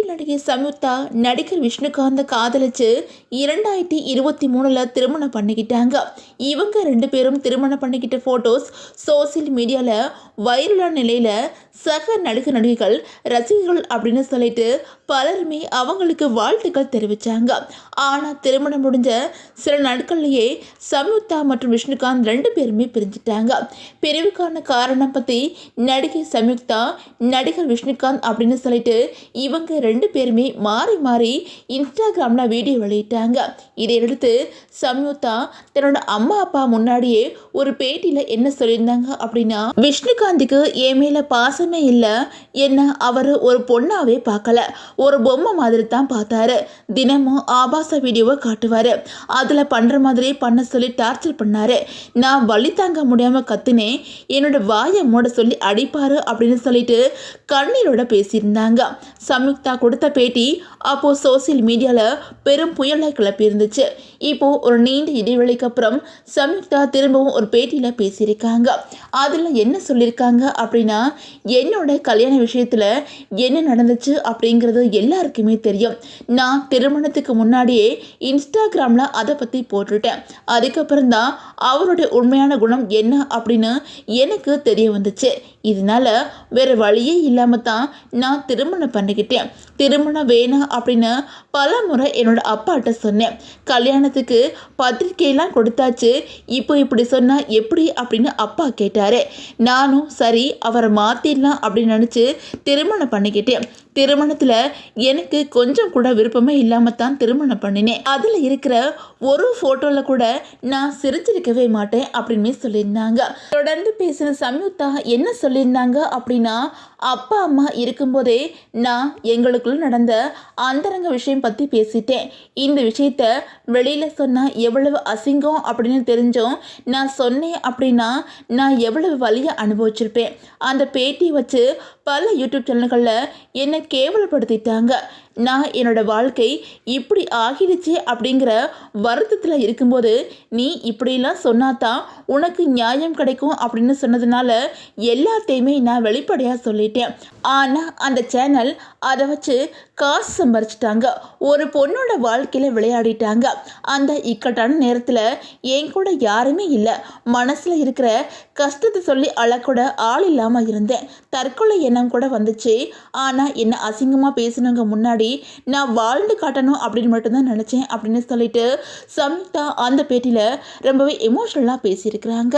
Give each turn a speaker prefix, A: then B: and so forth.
A: Serial நடிகை சம்யுக்தா நடிகர் விஷ்ணுகாந்த காதலிச்சு 2023 திருமணம் பண்ணிக்கிட்டாங்க. இவங்க 2 பேரும் திருமணம் பண்ணிக்கிட்ட போட்டோஸ் சோசியல் மீடியாவில் வைரலான நிலையில சக நடிகர் நடிகைகள் ரசிகர்கள் அப்படின்னு சொல்லிட்டு பலருமே அவங்களுக்கு வாழ்த்துக்கள் தெரிவிச்சாங்க. ஆனால் திருமணம் முடிஞ்ச சில நாட்கள்லேயே சம்யுக்தா மற்றும் விஷ்ணுகாந்த் 2 பேருமே பிரிஞ்சிட்டாங்க. பிரிவுக்கான காரணம் பற்றி நடிகை சம்யுக்தா நடிகர் விஷ்ணுகாந்த் அப்படின்னு சொல்லிட்டு இவங்க 2 பேருமே மாறி மாறி இன்ஸ்டாகிராமில் வீடியோ வெளியிட்டாங்க. இதையடுத்து சம்யுக்தா தன்னோட அம்மா அப்பா முன்னாடியே ஒரு பேட்டியில் என்ன சொல்லியிருந்தாங்க அப்படின்னா, விஷ்ணுகாந்துக்கு என் மேலே பாசமே இல்லை, என்ன அவர் ஒரு பொண்ணாவே பார்க்கல, ஒரு பொம்மை மாதிரி தான் பார்த்தாரு. தினமும் ஆபாச வீடியோவை காட்டுவார், அதில் பண்ணுற மாதிரி பண்ண சொல்லி டார்ச்சர் பண்ணார். நான் வலி தாங்க முடியாமல் கத்துனேன், என்னோட வாயை மூட சொல்லி அடிப்பார் அப்படின்னு சொல்லிட்டு கண்ணீரோட பேசியிருந்தாங்க. சம்யுக்தா கொடுத்த பேட்டி அப்போ சோசியல் மீடியாவில் பெரும் புயலை கிளப்பி இருந்துச்சு. இப்போ ஒரு நீண்ட இடைவெளிக்கு அப்புறம் சம்யுக்தா திரும்பவும் ஒரு பேட்டியில் பேசியிருக்காங்க. அதில் என்ன சொல்லியிருக்காங்க அப்படின்னா, என்னோட கல்யாண விஷயத்தில் என்ன நடந்துச்சு அப்படிங்கிறது எல்லாருக்குமே தெரியும். நான் திருமணத்துக்கு முன்னாடியே இன்ஸ்டாகிராமில் அதை பற்றி போட்டுட்டேன். அதுக்கப்புறம் தான் அவருடைய உண்மையான குணம் என்ன அப்படின்னு எனக்கு தெரிய வந்துச்சு. இதனால வேற வழியே இல்லாமல் தான் நான் திருமணம் பண்ணிக்கிட்டேன். திருமணம் வேணாம் அப்படின்னு பல முறை என்னோட அப்பாட்ட சொன்னேன். கல்யாணத்துக்கு பத்திரிக்கையெல்லாம் கொடுத்தாச்சு, இப்போ இப்படி சொன்னால் எப்படி அப்படின்னு அப்பா கேட்டார். நானும் சரி அவரை மாற்றிடலாம் அப்படின்னு நினச்சி திருமணம் பண்ணிக்கிட்டேன். திருமணத்தில் எனக்கு கொஞ்சம் கூட விருப்பமே இல்லாமல் தான் திருமணம் பண்ணினேன். அதில் இருக்கிற ஒரு ஃபோட்டோவில் கூட நான் சிரிச்சிருக்கவே மாட்டேன் அப்படின்னு சொல்லியிருந்தாங்க. தொடர்ந்து பேசின சம்யுக்தா என்ன சொல்லியிருந்தாங்க அப்படின்னா, அப்பா அம்மா இருக்கும்போதே நான் எங்களுக்குள்ள நடந்த அந்தரங்க விஷயம் பற்றி பேசிட்டேன். இந்த விஷயத்த வெளியில் சொன்னால் எவ்வளவு அசிங்கம் அப்படின்னு தெரிஞ்சோம் நான் சொன்னேன் அப்படின்னா நான் எவ்வளவு வலியை அனுபவிச்சிருப்பேன். அந்த பேட்டி வச்சு பல யூடியூப் சேனல்களில் என்னை கேவலப்படுத்திட்டாங்க. நான் என்னோட வாழ்க்கை இப்படி ஆகிடுச்சு அப்படிங்கிற வருத்தத்தில் இருக்கும்போது நீ இப்படிலாம் சொன்னாதான் உனக்கு நியாயம் கிடைக்கும் அப்படின்னு சொன்னதுனால எல்லாத்தையுமே நான் வெளிப்படையாக சொல்லிட்டேன். ஆனால் அந்த சேனல் அதை வச்சு காசு சம்பாரிச்சிட்டாங்க, ஒரு பொண்ணோட வாழ்க்கையில் விளையாடிட்டாங்க. அந்த இக்கட்டான நேரத்தில் என் கூட யாருமே இல்லை, மனசில் இருக்கிற கஷ்டத்தை சொல்லி அழக்கூட ஆள் இல்லாமல் இருந்தேன். தற்கொலை எண்ணம் கூட வந்துச்சு. ஆனால் என்ன அசிங்கமாக பேசினவங்க முன்னாடி நான் வாழ்ந்து காட்டணும் அப்படின்னு மட்டும்தான் நினச்சேன் அப்படின்னு சொல்லிட்டு சம்யுக்தா அந்த பேட்டியில் ரொம்பவே எமோஷ்னலாக பேசியிருக்கிறாங்க.